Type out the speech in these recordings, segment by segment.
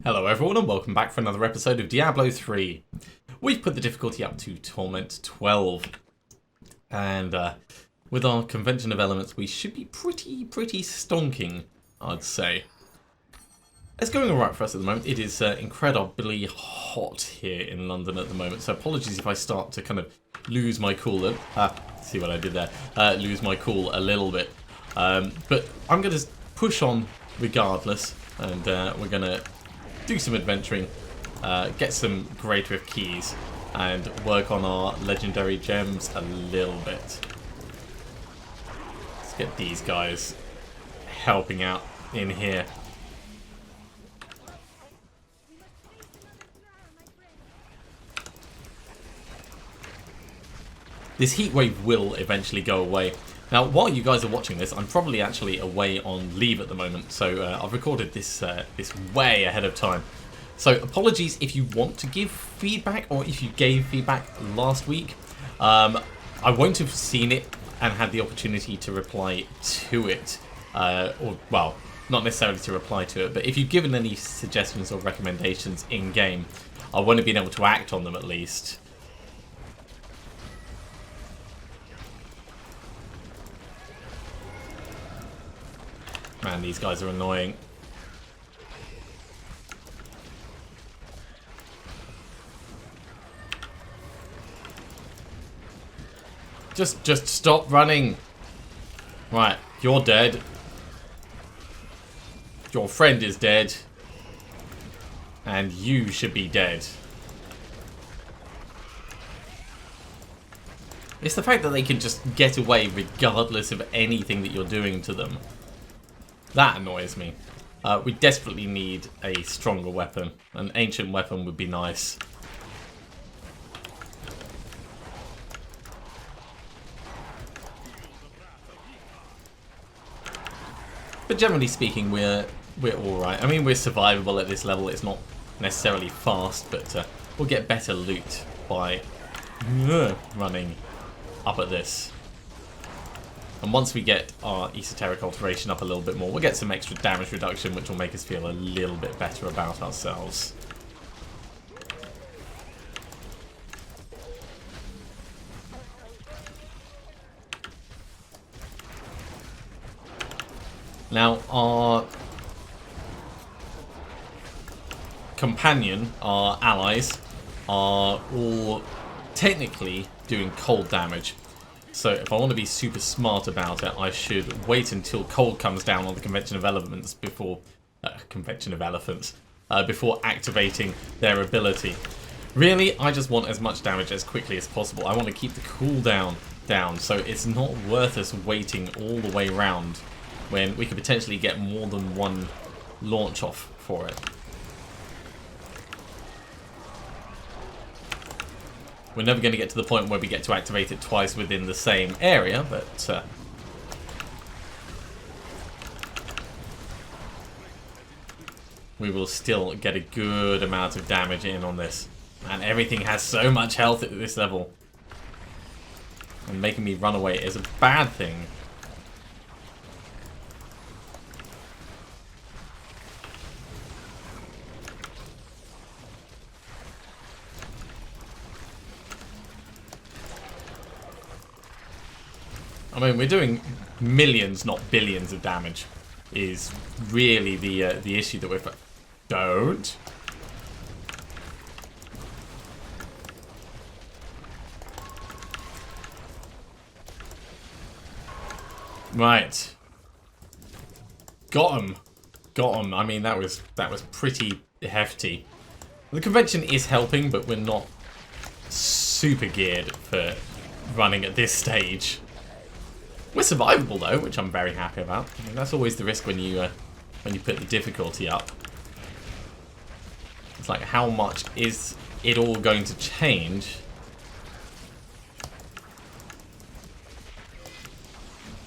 Hello everyone and welcome back for another episode of Diablo 3. We've put the difficulty up to Torment 12. And with our convention of elements we should be pretty stonking, I'd say. It's going alright for us at the moment. It is incredibly hot here in London at the moment, so apologies if I start to kind of lose my cool. See what I did there? Lose my cool a little bit. But I'm going to push on regardless, and we're going to do some adventuring, get some Great Rift keys, and work on our legendary gems a little bit. Let's get these guys helping out in here. This heat wave will eventually go away. Now, while you guys are watching this, I'm probably actually away on leave at the moment, so I've recorded this this way ahead of time. So apologies if you want to give feedback, or if you gave feedback last week. I won't have seen it and had the opportunity to reply to it, or well, not necessarily to reply to it, but if you've given any suggestions or recommendations in-game, I won't have been able to act on them at least. Man, these guys are annoying. Just stop running. Right, you're dead. Your friend is dead. And you should be dead. It's the fact that they can just get away regardless of anything that you're doing to them. That annoys me. We desperately need a stronger weapon. An ancient weapon would be nice. But generally speaking, we're alright. I mean, we're survivable at this level. It's not necessarily fast, but we'll get better loot by running up at this. And once we get our esoteric alteration up a little bit more, we'll get some extra damage reduction, which will make us feel a little bit better about ourselves. Now, our companion, our allies, are all technically doing cold damage. So if I want to be super smart about it, I should wait until cold comes down on the Convention of Elements before before activating their ability. Really, I just want as much damage as quickly as possible. I want to keep the cooldown down, so it's not worth us waiting all the way around when we could potentially get more than one launch off for it. We're never going to get to the point where we get to activate it twice within the same area, but we will still get a good amount of damage in on this. And everything has so much health at this level. And making me run away is a bad thing. I mean, we're doing millions, not billions of damage, is really the issue that we're... Don't. Right. Got him. Got him. I mean, that was pretty hefty. The convention is helping, but we're not super geared for running at this stage. We're survivable though, which I'm very happy about. I mean, that's always the risk when you put the difficulty up. It's like, how much is it all going to change?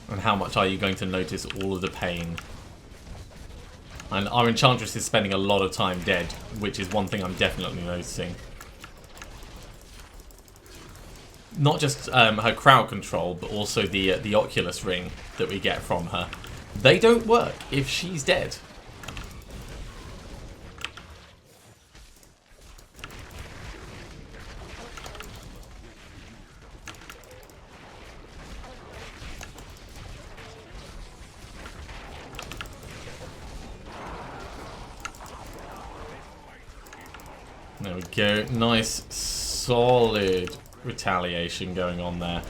And how much are you going to notice all of the pain? And our Enchantress is spending a lot of time dead, which is one thing I'm definitely noticing. Not just her crowd control, but also the Oculus ring that we get from her. They don't work if she's dead. There we go. Nice, solid retaliation going on there.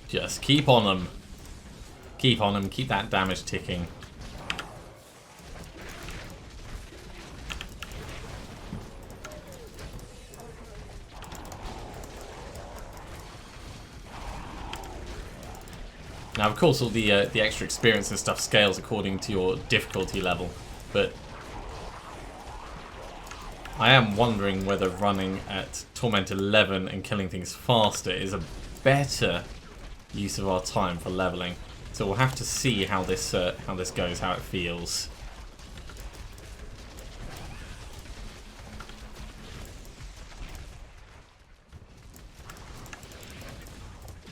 Just keep on them. Keep on them. Keep that damage ticking. Now, of course, all the extra experience and stuff scales according to your difficulty level, but I am wondering whether running at Torment 11 and killing things faster is a better use of our time for leveling. So we'll have to see how this goes, how it feels.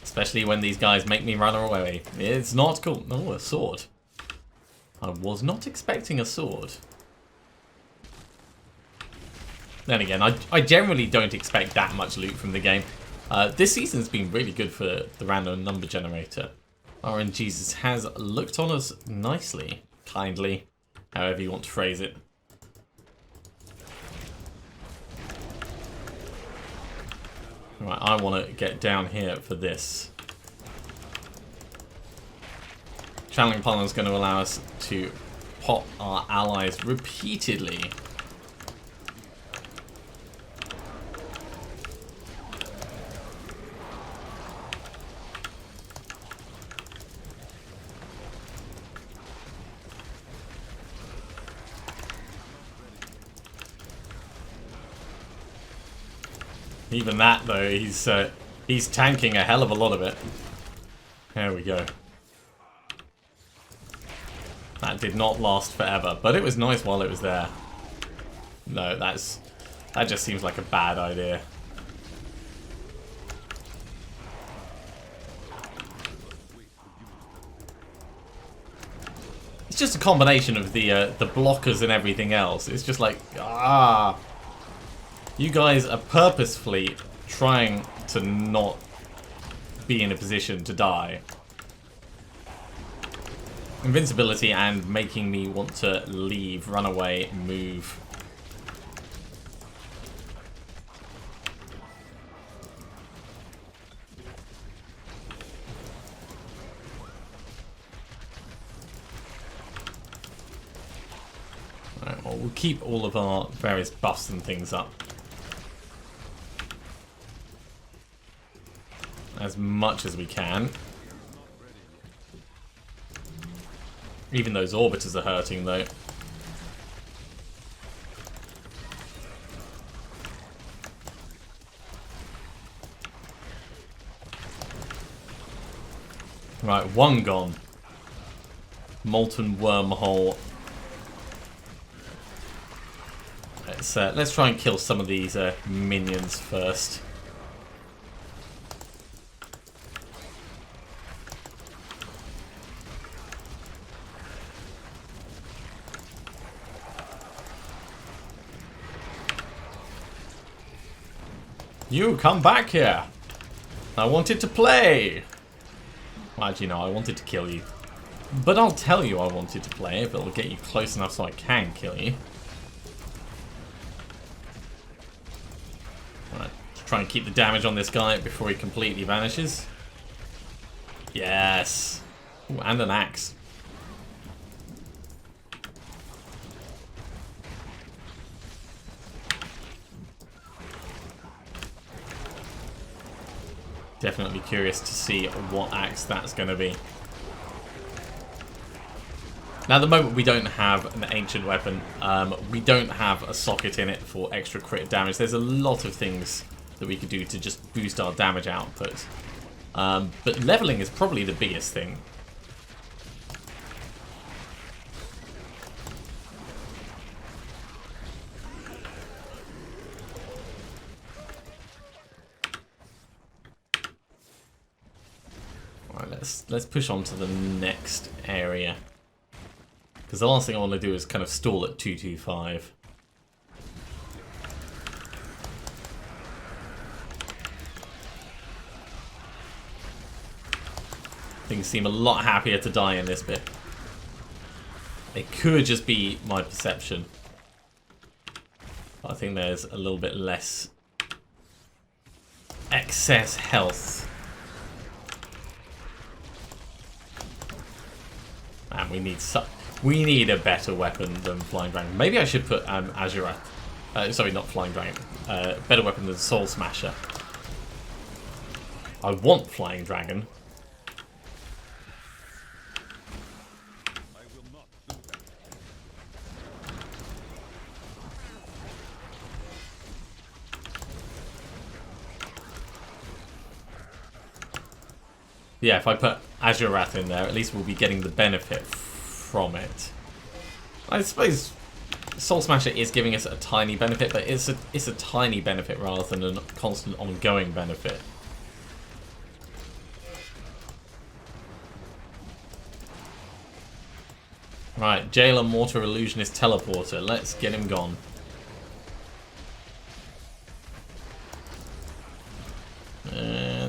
Especially when these guys make me run away. It's not cool. Oh, a sword. I was not expecting a sword. Then again, I generally don't expect that much loot from the game. This season's been really good for the random number generator. RNGesus has looked on us nicely, kindly, however you want to phrase it. Right, I want to get down here for this. Channeling Pollen is going to allow us to pop our allies repeatedly. Even that, though, he's tanking a hell of a lot of it. There we go. That did not last forever, but it was nice while it was there. No, that just seems like a bad idea. It's just a combination of the blockers and everything else. It's just like, ah. You guys are purposefully trying to not be in a position to die. Invincibility and making me want to leave, run away, move. Alright, well, we'll keep all of our various buffs and things up as much as we can. Even those orbiters are hurting, though. Right, one gone. Molten wormhole. Let's try and kill some of these minions first. You come back here. I wanted to play. Well, actually, no, I wanted to kill you. But I'll tell you I wanted to play if it'll get you close enough so I can kill you. Alright, try and keep the damage on this guy before he completely vanishes. Yes. Ooh, and an axe. Definitely curious to see what axe that's going to be. Now, at the moment, we don't have an ancient weapon. We don't have a socket in it for extra crit damage. There's a lot of things that we could do to just boost our damage output. But leveling is probably the biggest thing. Let's push on to the next area. Because the last thing I want to do is kind of stall at 225. Things seem a lot happier to die in this bit. It could just be my perception. But I think there's a little bit less excess health. Man, we need a better weapon than Flying Dragon. Maybe I should put Azurath. Sorry, not Flying Dragon. Better weapon than Soul Smasher. I want Flying Dragon. Yeah, if I put Azurath in there, at least we'll be getting the benefit from it. I suppose Soul Smasher is giving us a tiny benefit, but it's a tiny benefit rather than a constant ongoing benefit. Right, Jailer, Mortar, Illusionist, Teleporter. Let's get him gone.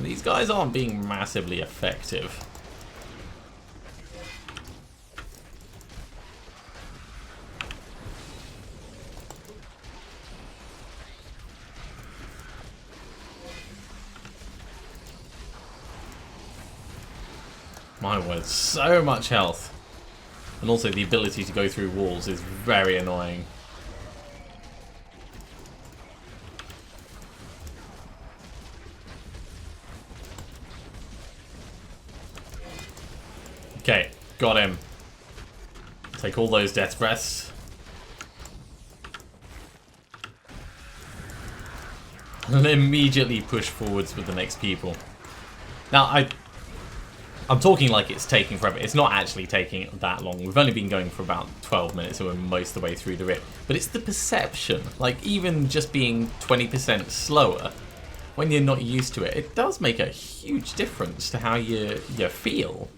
These guys aren't being massively effective. My word, so much health. And also the ability to go through walls is very annoying. Okay, got him. Take all those death breaths. And immediately push forwards with the next people. Now, I'm talking like it's taking forever. It's not actually taking that long. We've only been going for about 12 minutes, so we're most of the way through the rip. But it's the perception. Like, even just being 20% slower, when you're not used to it, it does make a huge difference to how you feel.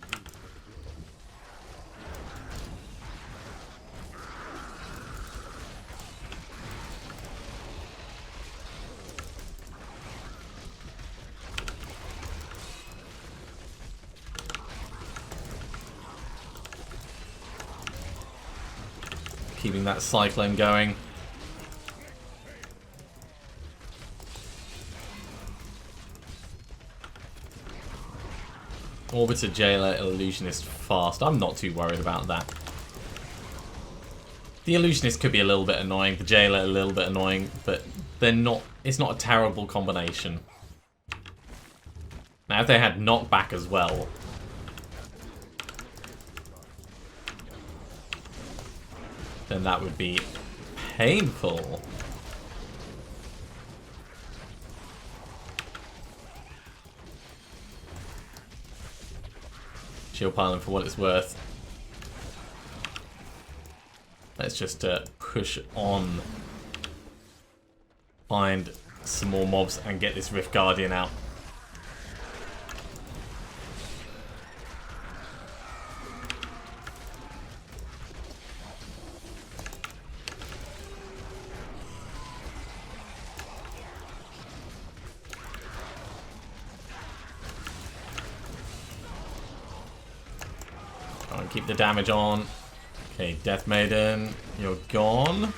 Keeping that cyclone going. Orbiter, Jailer, Illusionist, Fast. I'm not too worried about that. The Illusionist could be a little bit annoying, the Jailer a little bit annoying, but they're not. It's not a terrible combination. Now, if they had knockback as well, then that would be painful. Shield piling for what it's worth. Let's just push on. Find some more mobs and get this Rift Guardian out. Keep the damage on. Okay, Death Maiden, you're gone.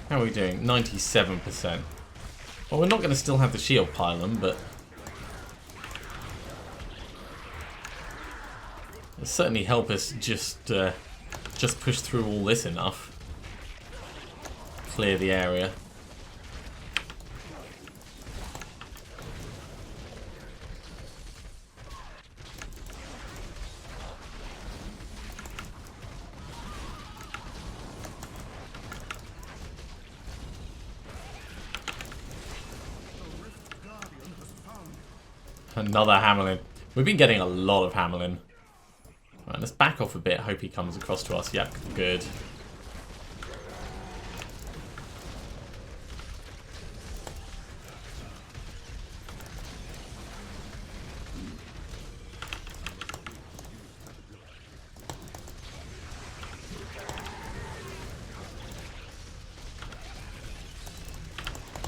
How are we doing? 97%. Well, we're not going to still have the shield pylon, but it'll certainly help us just push through all this enough. Clear the area. Another Hammerlin. We've been getting a lot of Hammerlin. Right, let's back off a bit. Hope he comes across to us. Yep, good.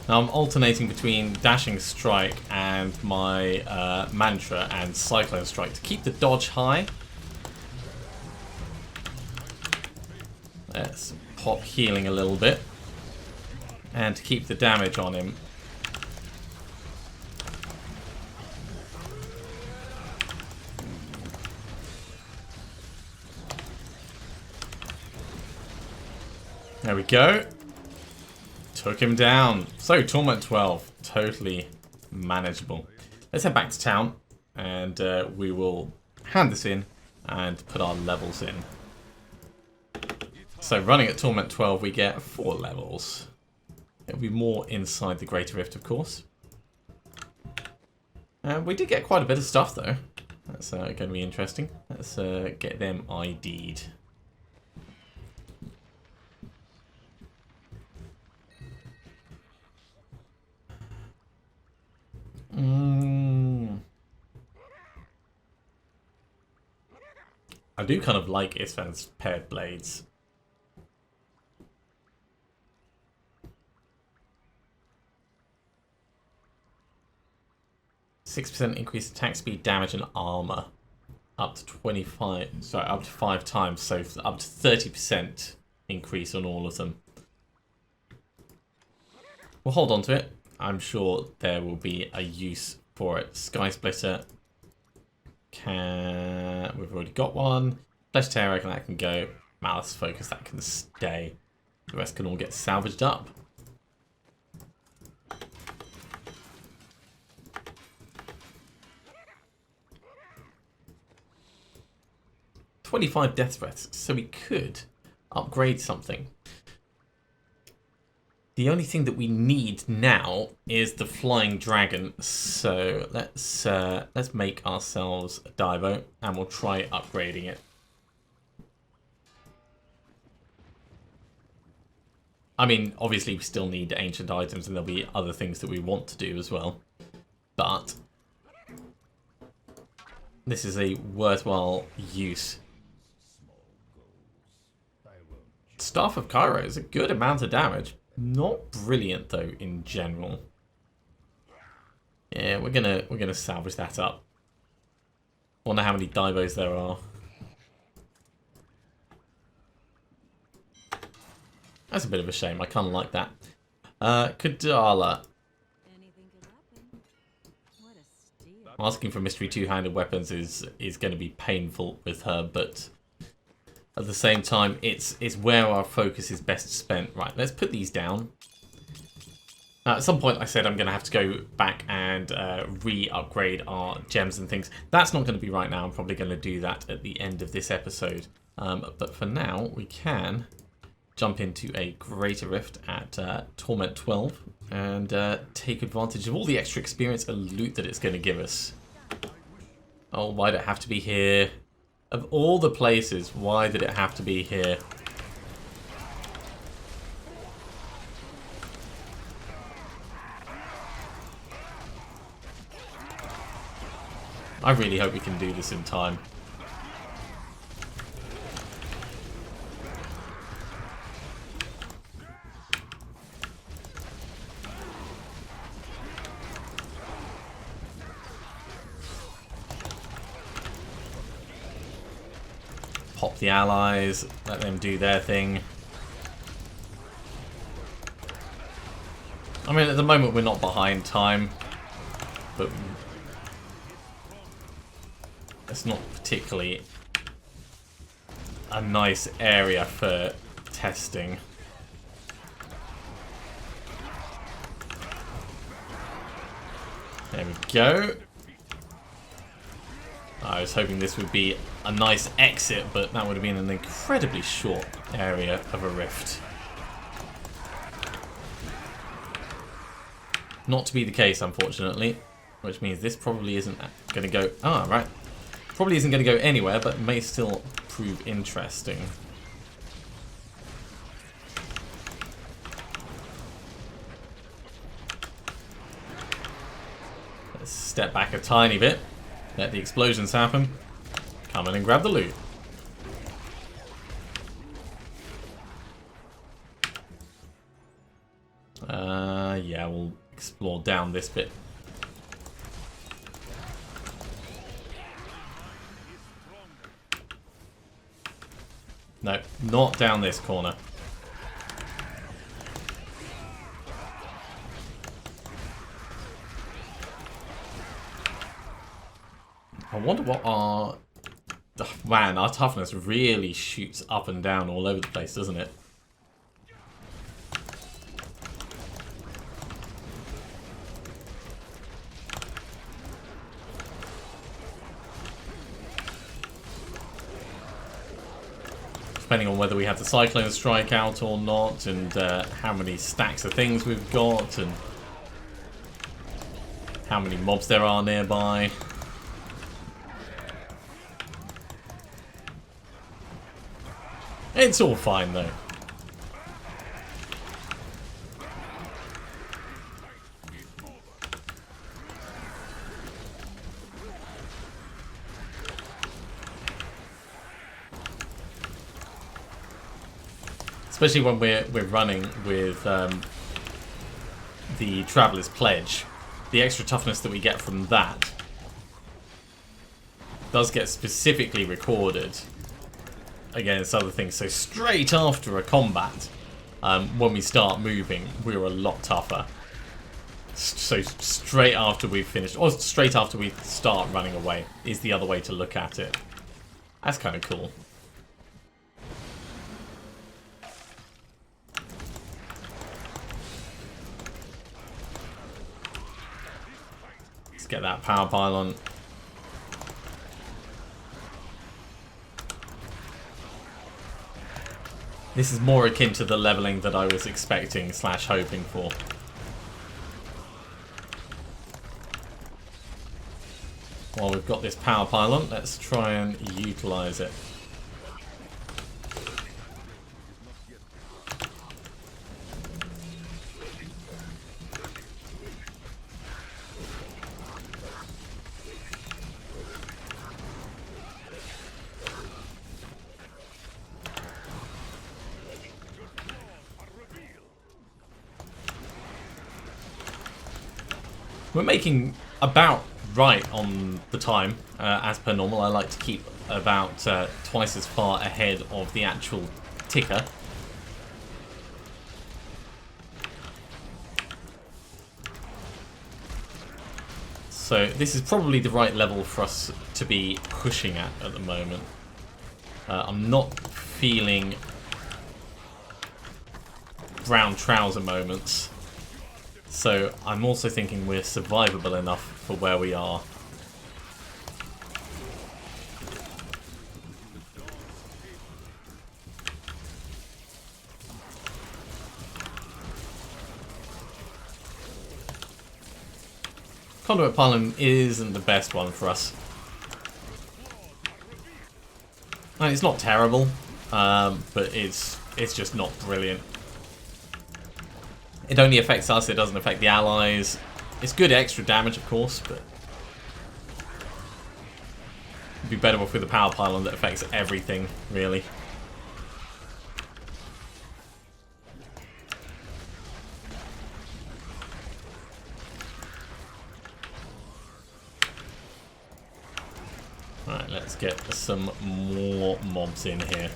Now I'm alternating between Dashing Strike and my Mantra and Cyclone Strike to keep the dodge high. Let's pop healing a little bit. And to keep the damage on him. There we go. Took him down. So, Torment 12. Totally manageable. Let's head back to town. And we will hand this in and put our levels in. So, running at Torment 12, we get 4 levels. It'll be more inside the Greater Rift, of course. We did get quite a bit of stuff, though. That's going to be interesting. Let's get them ID'd. I do kind of like Isfan's paired blades. %, increased attack speed, damage, and armor. Up to 25. Sorry, up to 5 times. So up to 30% increase on all of them. We'll hold on to it. I'm sure there will be a use for it. Sky Splitter. We've already got one. Flesh Tear, I reckon that can go. Malice Focus, that can stay. The rest can all get salvaged up. $25 death breaths, so we could upgrade something. The only thing that we need now is the flying dragon. So let's make ourselves a Divo, and we'll try upgrading it. I mean, obviously we still need ancient items, and there'll be other things that we want to do as well. But this is a worthwhile use. Staff of Cairo is a good amount of damage. Not brilliant though in general. Yeah, we're gonna salvage that up. Wonder how many Divos there are. That's a bit of a shame. I kind of like that. Kadala. Asking for mystery two-handed weapons is going to be painful with her, but at the same time, it's where our focus is best spent. Right, let's put these down. At some point, I said I'm going to have to go back and re-upgrade our gems and things. That's not going to be right now. I'm probably going to do that at the end of this episode. But for now, we can jump into a Greater Rift at Torment 12 and take advantage of all the extra experience and loot that it's going to give us. Oh, why did it have to be here? Of all the places, why did it have to be here? I really hope we can do this in time. Pop the allies, let them do their thing. I mean, at the moment we're not behind time, but it's not particularly a nice area for testing. There we go. I was hoping this would be a nice exit, but that would have been an incredibly short area of a rift. Not to be the case, unfortunately, which means this probably isn't going to go... Ah, right. Probably isn't going to go anywhere, but may still prove interesting. Let's step back a tiny bit. Let the explosions happen. Come in and grab the loot. Yeah, we'll explore down this bit. No, not down this corner. I wonder what our... Oh, man, our toughness really shoots up and down all over the place, doesn't it? Depending on whether we have the Cyclone Strike out or not, and how many stacks of things we've got, and how many mobs there are nearby. It's all fine though. Especially when we're running with the Traveler's Pledge. The extra toughness that we get from that does get specifically recorded against other things. So straight after a combat, when we start moving, we're a lot tougher. So straight after we've finished, or straight after we start running away, is the other way to look at it. That's kind of cool. Let's get that power pylon. This is more akin to the leveling that I was expecting / hoping for. While we've got this power pylon, let's try and utilize it. We're making about right on the time, as per normal. I like to keep about twice as far ahead of the actual ticker. So this is probably the right level for us to be pushing at the moment. I'm not feeling brown trouser moments. So I'm also thinking we're survivable enough for where we are. Conduit pylon isn't the best one for us. I mean, it's not terrible, but it's just not brilliant. It only affects us, it doesn't affect the allies. It's good extra damage, of course, but it'd be better off with a power pylon that affects everything, really. Alright, let's get some more mobs in here.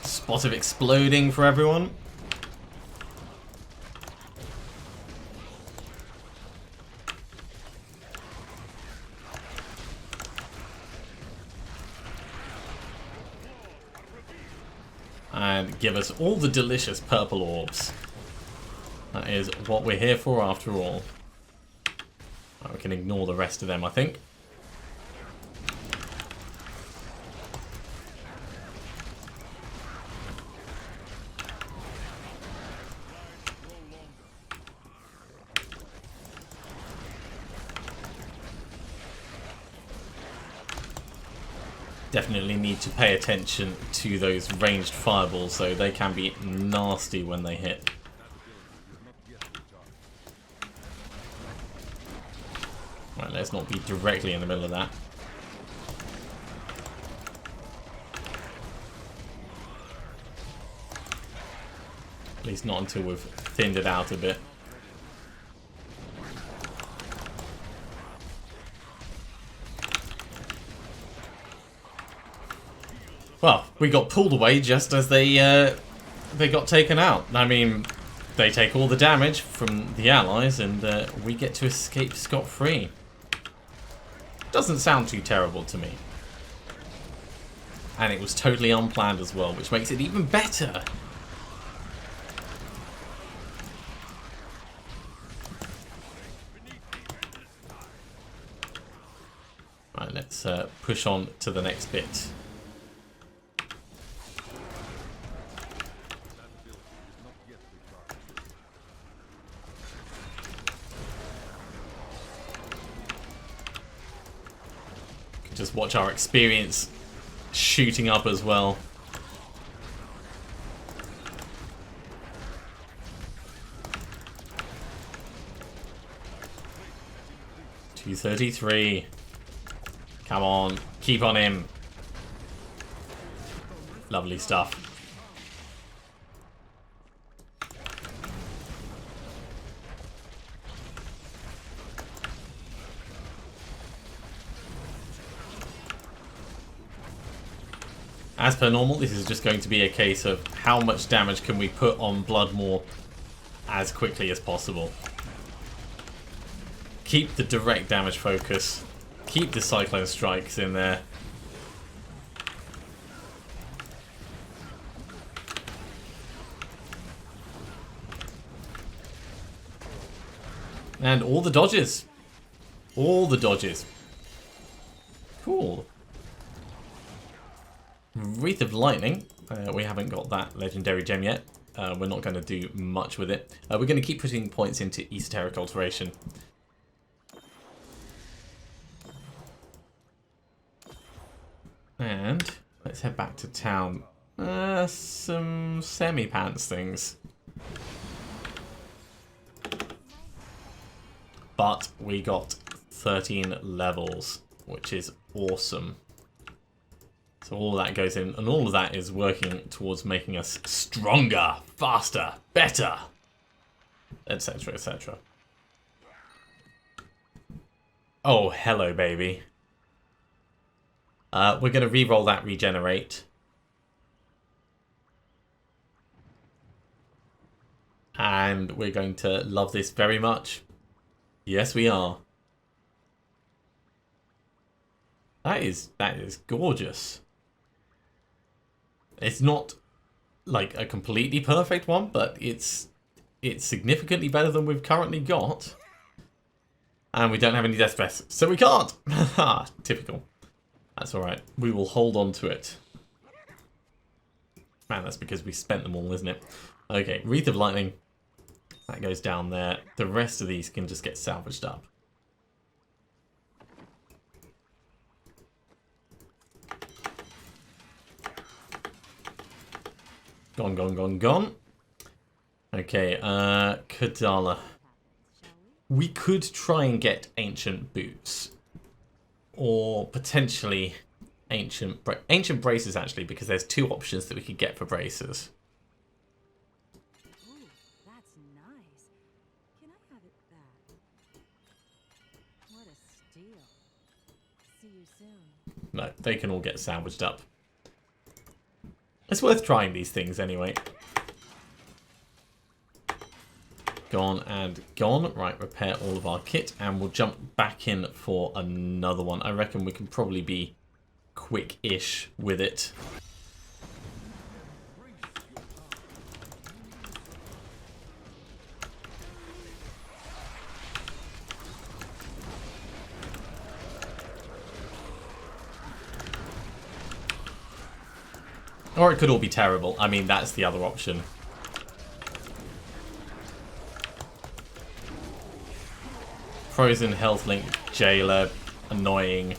Spot of exploding for everyone. And give us all the delicious purple orbs. That is what we're here for after all. Right, we can ignore the rest of them, I think. Definitely need to pay attention to those ranged fireballs, so they can be nasty when they hit. Right, let's not be directly in the middle of that. At least not until we've thinned it out a bit. Well, we got pulled away just as they got taken out. I mean, they take all the damage from the allies, and we get to escape scot-free. Doesn't sound too terrible to me. And it was totally unplanned as well, which makes it even better. Right, let's push on to the next bit. Just watch our experience shooting up as well. $233. Come on, keep on him. Lovely stuff. As per normal, this is just going to be a case of how much damage can we put on Bloodmore as quickly as possible. Keep the direct damage focus. Keep the Cyclone Strikes in there. And all the dodges. All the dodges. Cool. Wreath of Lightning. We haven't got that legendary gem yet. We're not going to do much with it. We're going to keep putting points into Esoteric Alteration. And let's head back to town. Some semi-pants things. But we got 13 levels, which is awesome. So all of that goes in, and all of that is working towards making us stronger, faster, better, etc., etc. Oh, hello, baby. We're going to re-roll that regenerate. And we're going to love this very much. Yes, we are. That is gorgeous. It's not like a completely perfect one, but it's significantly better than we've currently got. And we don't have any death breaths, so we can't. Typical. That's alright. We will hold on to it. Man, that's because we spent them all, isn't it? Okay, Wreath of Lightning. That goes down there. The rest of these can just get salvaged up. Gone, gone, gone, gone. Okay, Kadala. We could try and get Ancient Boots. Or potentially Ancient Braces, actually, because there's two options that we could get for braces. Ooh, that's nice. Can I have it back? What a steal. See you soon. No, they can all get sandwiched up. It's worth trying these things anyway. Gone and gone. Right, repair all of our kit and we'll jump back in for another one. I reckon we can probably be quick-ish with it. Or it could all be terrible. I mean, that's the other option. Frozen Health Link Jailer. Annoying.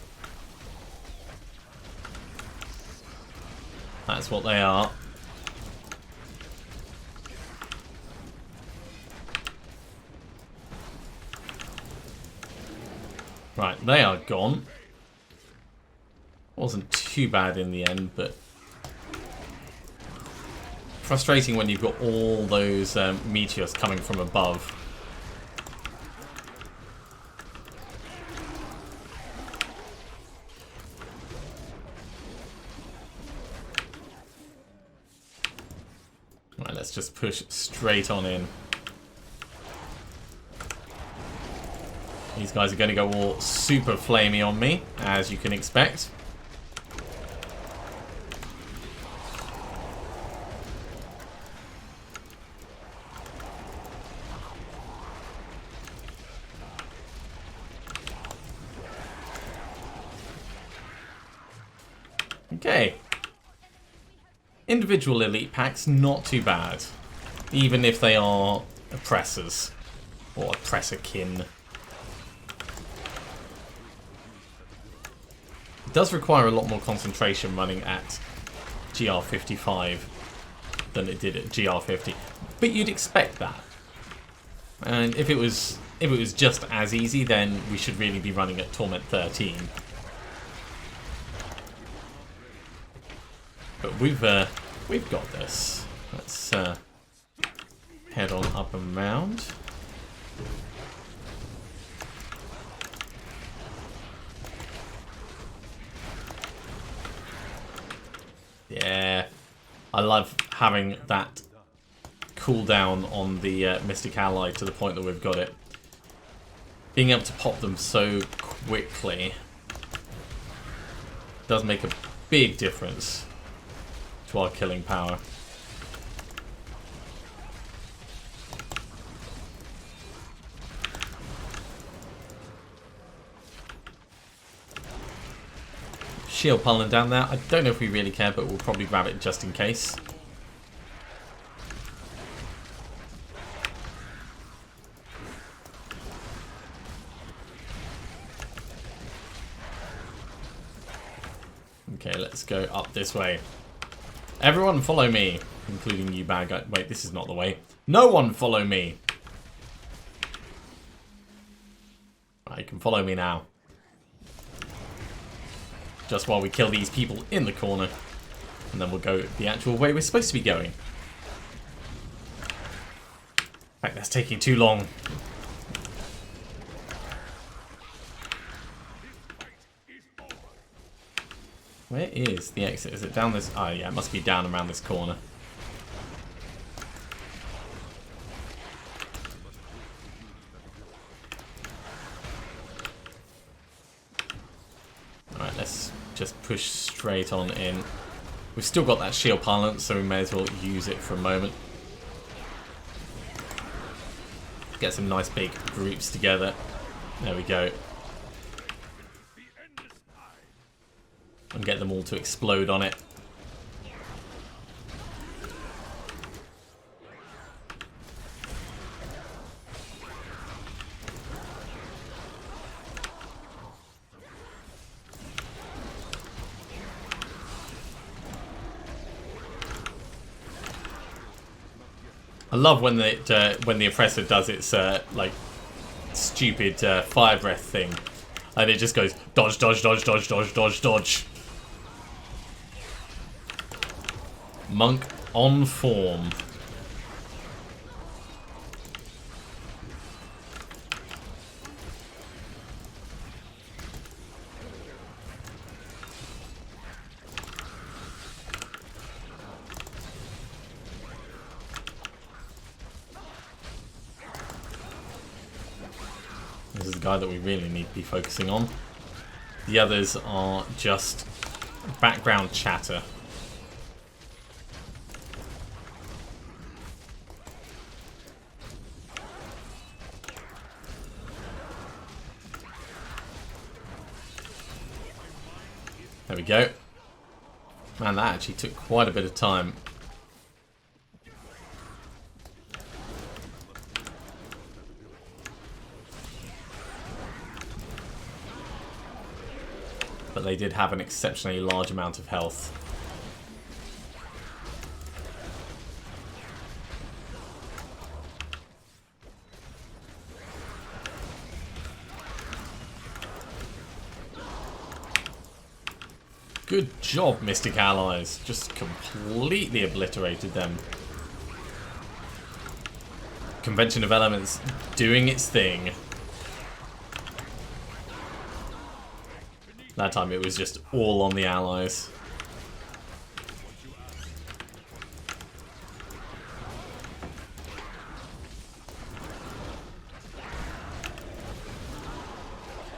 That's what they are. Right, they are gone. Wasn't too bad in the end, but frustrating when you've got all those meteors coming from above. Right, let's just push straight on in. These guys are going to go all super flamey on me, as you can expect. Okay. Individual elite packs, not too bad. Even if they are oppressors. Or oppressor-kin. It does require a lot more concentration running at GR55 than it did at GR50. But you'd expect that. And if it was just as easy, then we should really be running at Torment 13. But we've got this. Let's head on up and round. Yeah, I love having that cooldown on the Mystic Ally to the point that we've got it. Being able to pop them so quickly does make a big difference to our killing power. Shield pulling down there. I don't know if we really care, but we'll probably grab it just in case. Okay, let's go up this way. Everyone follow me, including you bad guy. Wait, this is not the way. No one follow me. Right, you can follow me now. Just while we kill these people in the corner. And then we'll go the actual way we're supposed to be going. In fact, that's taking too long. Where is the exit? Is it down this? Oh yeah, it must be down around this corner. Alright, let's just push straight on in. We've still got that shield pilot, so we may as well use it for a moment. Get some nice big groups together. There we go. And get them all to explode on it. I love when the oppressor does its like stupid fire breath thing, and it just goes dodge, dodge, dodge, dodge, dodge, dodge, dodge. Monk on form. This is the guy that we really need to be focusing on. The others are just background chatter. There we go. Man, that actually took quite a bit of time. But they did have an exceptionally large amount of health. Good job, Mystic Allies. Just completely obliterated them. Convention of Elements doing its thing. That time it was just all on the allies.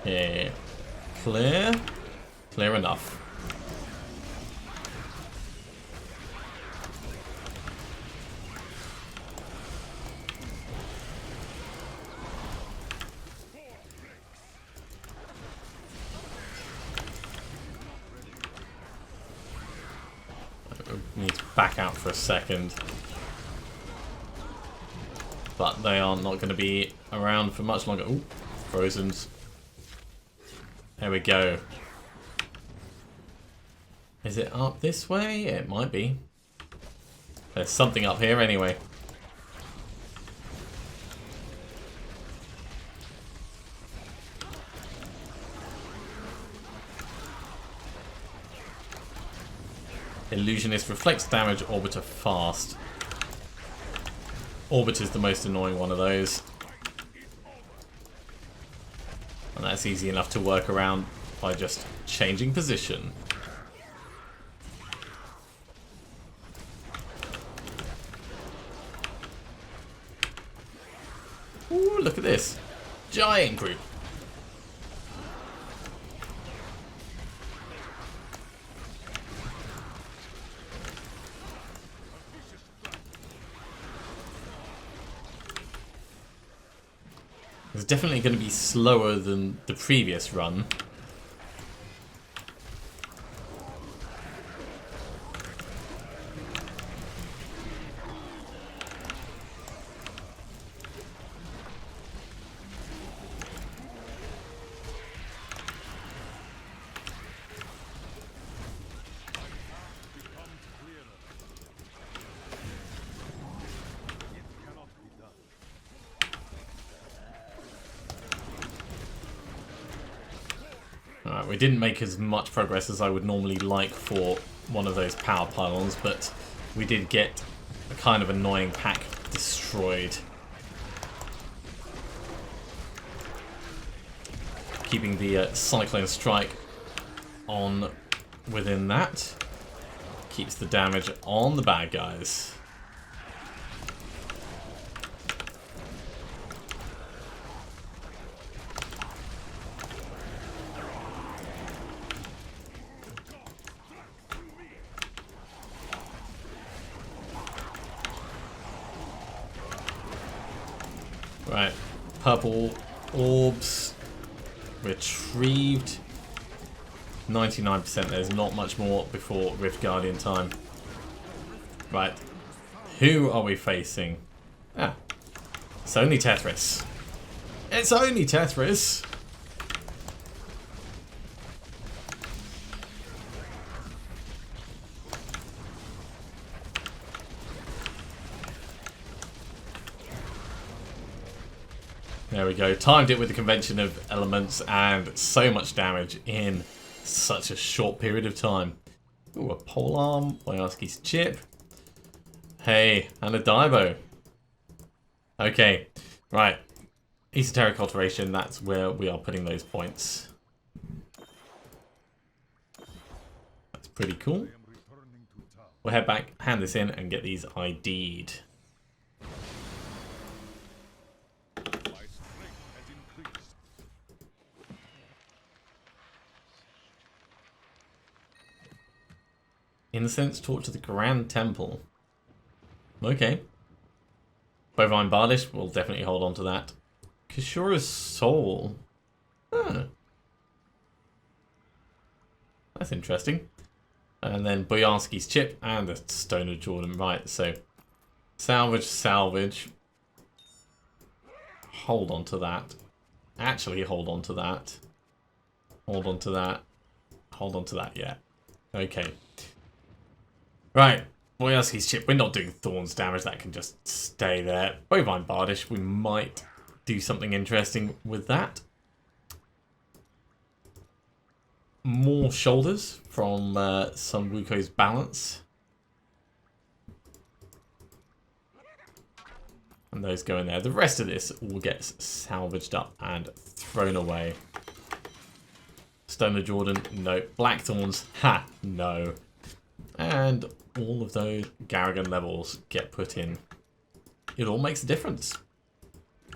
Yeah. Clear. Clear enough. Need to back out for a second. But they are not going to be around for much longer. Ooh, Frozen's. There we go. Is it up this way? It might be. There's something up here anyway. Illusionist reflects damage, Orbiter fast. Orbiter's the most annoying one of those. And that's easy enough to work around by just changing position. Ooh, look at this. Giant group. It's definitely going to be slower than the previous run. Alright, we didn't make as much progress as I would normally like for one of those power pylons, but we did get a kind of annoying pack destroyed. Keeping the Cyclone Strike on within that. Keeps the damage on the bad guys. Right, purple orbs retrieved. 99%, there's not much more before Rift Guardian time. Right, who are we facing? Ah, it's only Tetris. It's only Tetris! There we go. Timed it with the convention of elements and so much damage in such a short period of time. Ooh, a polearm, Boyarsky's chip. Hey, and a Diabo. Okay, right. Esoteric alteration, that's where we are putting those points. That's pretty cool. We'll head back, hand this in, and get these ID'd. Incense torch to the Grand Temple. Okay. Bovine Bardish, we'll definitely hold on to that. Kishura's Soul. Huh. That's interesting. And then Boyarsky's Chip and the Stone of Jordan. Right, so salvage, salvage. Hold on to that. Actually, hold on to that. Hold on to that. Hold on to that, yeah. Okay. Right, Boyarsky's Chip, we're not doing Thorns damage, that can just stay there. Bovine Bardish, we might do something interesting with that. More shoulders from some Wuko's balance. And those go in there. The rest of this all gets salvaged up and thrown away. Stone of Jordan, no. Blackthorns, ha, no. And all of those Garrigan levels get put in. It all makes a difference.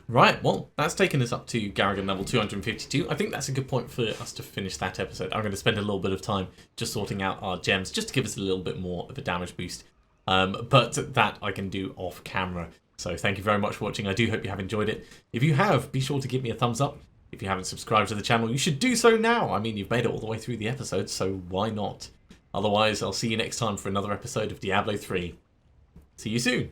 Right, well, that's taken us up to Garrigan level 252. I think that's a good point for us to finish that episode. I'm going to spend a little bit of time just sorting out our gems, just to give us a little bit more of a damage boost. But that I can do off camera. So thank you very much for watching. I do hope you have enjoyed it. If you have, be sure to give me a thumbs up. If you haven't subscribed to the channel, you should do so now. I mean, you've made it all the way through the episode, so why not? Otherwise, I'll see you next time for another episode of Diablo 3. See you soon.